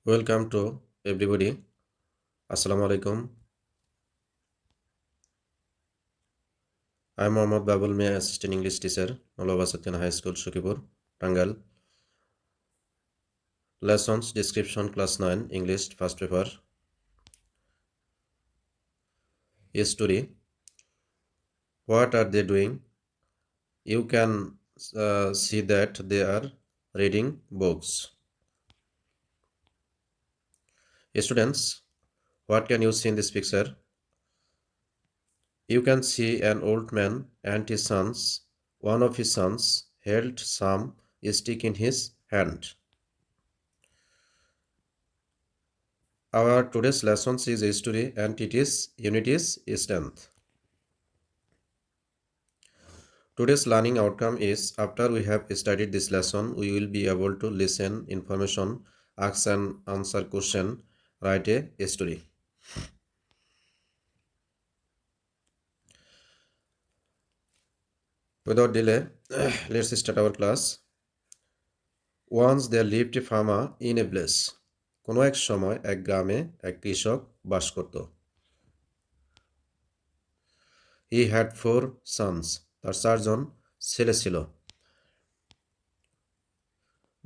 Welcome to everybody. Assalamu alaikum. I'm Mohammad Babul, my assistant English teacher, Nolabasatkan High School, Shukipur, Tangal. Lessons description class 9 English first paper. History. What are they doing? You can see that they are reading books. Students, what can you see in this picture? You can see an old man and his sons. One of his sons held some stick in his hand. Our today's lesson is history and it is unit is strength. Today's learning outcome is after we have studied this lesson, we will be able to listen information, ask and answer question, write a story. Without delay, let's start our class. Once there lived a farmer in a place. কোনো এক সময় এক গ্রামে এক কৃষক বাস করত। He had 4 sons. তার 4 জন ছেলে ছিল।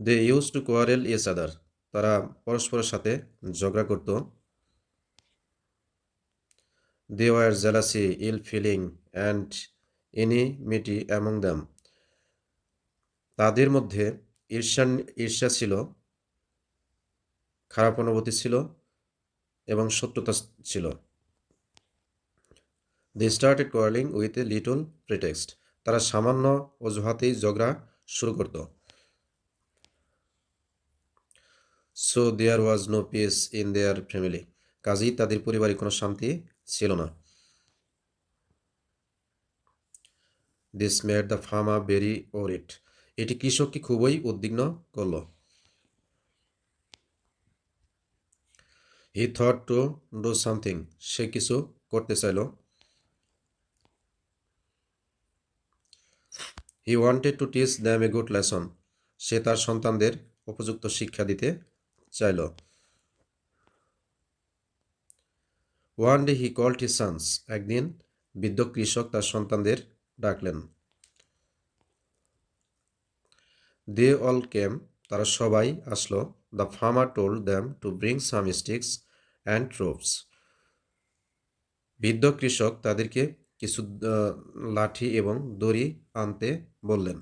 They used to quarrel each other. তারা পরস্পরের সাথে ঝগড়া করত। There were jealousy, ill feeling and enmity among them. তাদের মধ্যে ঈর্ষা ছিল, খারাপ অনুভূতি ছিল এবং শত্রুতা ছিল। They started quarreling with a little pretext. তারা সামান্য অজুহাতেই ঝগড়া শুরু করত। So there was no peace in their family. কাজেই তাদের পরিবারে কোনো শান্তি ছিল না। This made the farmer very worried. এটি কৃষককে খুবই উদ্বিগ্ন করল। He thought to do something. সে কিছু করতে চাইল। He wanted to teach them a good lesson. সে তার সন্তানদের উপযুক্ত শিক্ষা দিতে চাইল। One day he called his sons. একদিন বৃদ্ধ কৃষক তার সন্তানদের ডাকলেন। They all came. তারা সবাই আসলো। The farmer told them to bring some sticks and ropes. বৃদ্ধ কৃষক তাদেরকে কিছু লাঠি এবং দড়ি আনতে বললেন।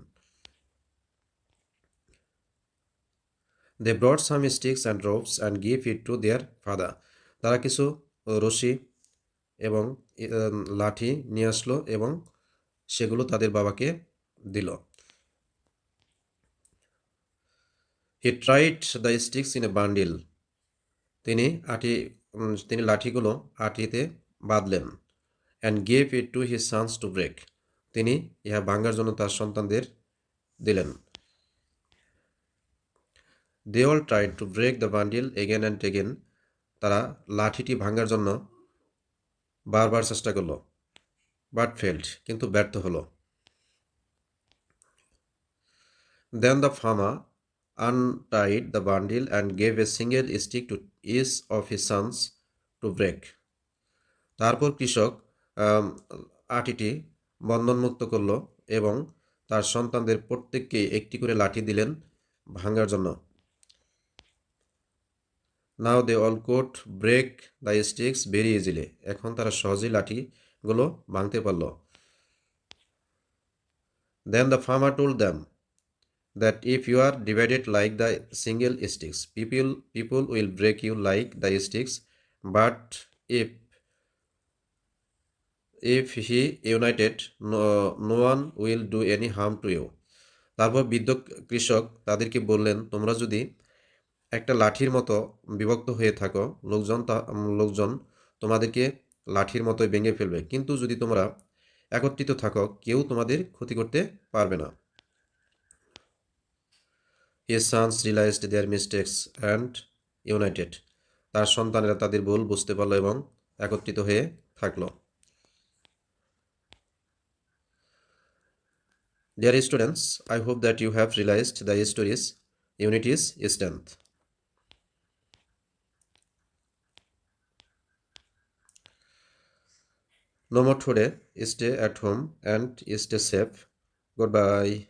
They brought some sticks and ropes and gave it to their father. তারা কিছু রশি এবং লাঠি নিয়ে আসলো এবং সেগুলো তাদের বাবাকে দিল। He tied the sticks in a bundle. তিনি লাঠিগুলো আটিতে বাঁধলেন and gave it to his sons to break. তিনি ইহা ভাঙার জন্য তার সন্তানদের দিলেন। They all tried to break the bundle again and again. তারা লাঠিটি ভাঙার জন্য বারবার চেষ্টা করল, but failed, কিন্তু ব্যর্থ হলো। Then the farmer untied the bundle and gave a single stick to each of his sons to break. তারপর কৃষক আটিটি বন্ধনমুক্ত করল এবং তার সন্তানদের প্রত্যেককে একটি করে লাঠি দিলেন ভাঙার জন্য। Now they all could break the sticks very easily. এখন তারা সহজেই লাঠিগুলো ভাঙতে পারল। Then the farmer told them that if you are divided like the single sticks, people will break you like the sticks, but if he united, no one will do any harm to you. তারপর বৃদ্ধ কৃষক তাদেরকে বললেন, তোমরা যদি একটা লাঠির মতো বিভক্ত হয়ে থাকো, লোকজন তোমাদেরকে লাঠির মতোই ভেঙে ফেলবে, কিন্তু যদি তোমরা একত্রিত থাকো কেউ তোমাদের ক্ষতি করতে পারবে না। His sons realized their mistakes and united. তার সন্তানেরা তাদের ভুল বুঝতে পারল এবং একত্রিত হয়ে থাকলো। Dear students, I hope that you have realized the story's unit is strength. No more today. Stay at home and stay safe. Goodbye.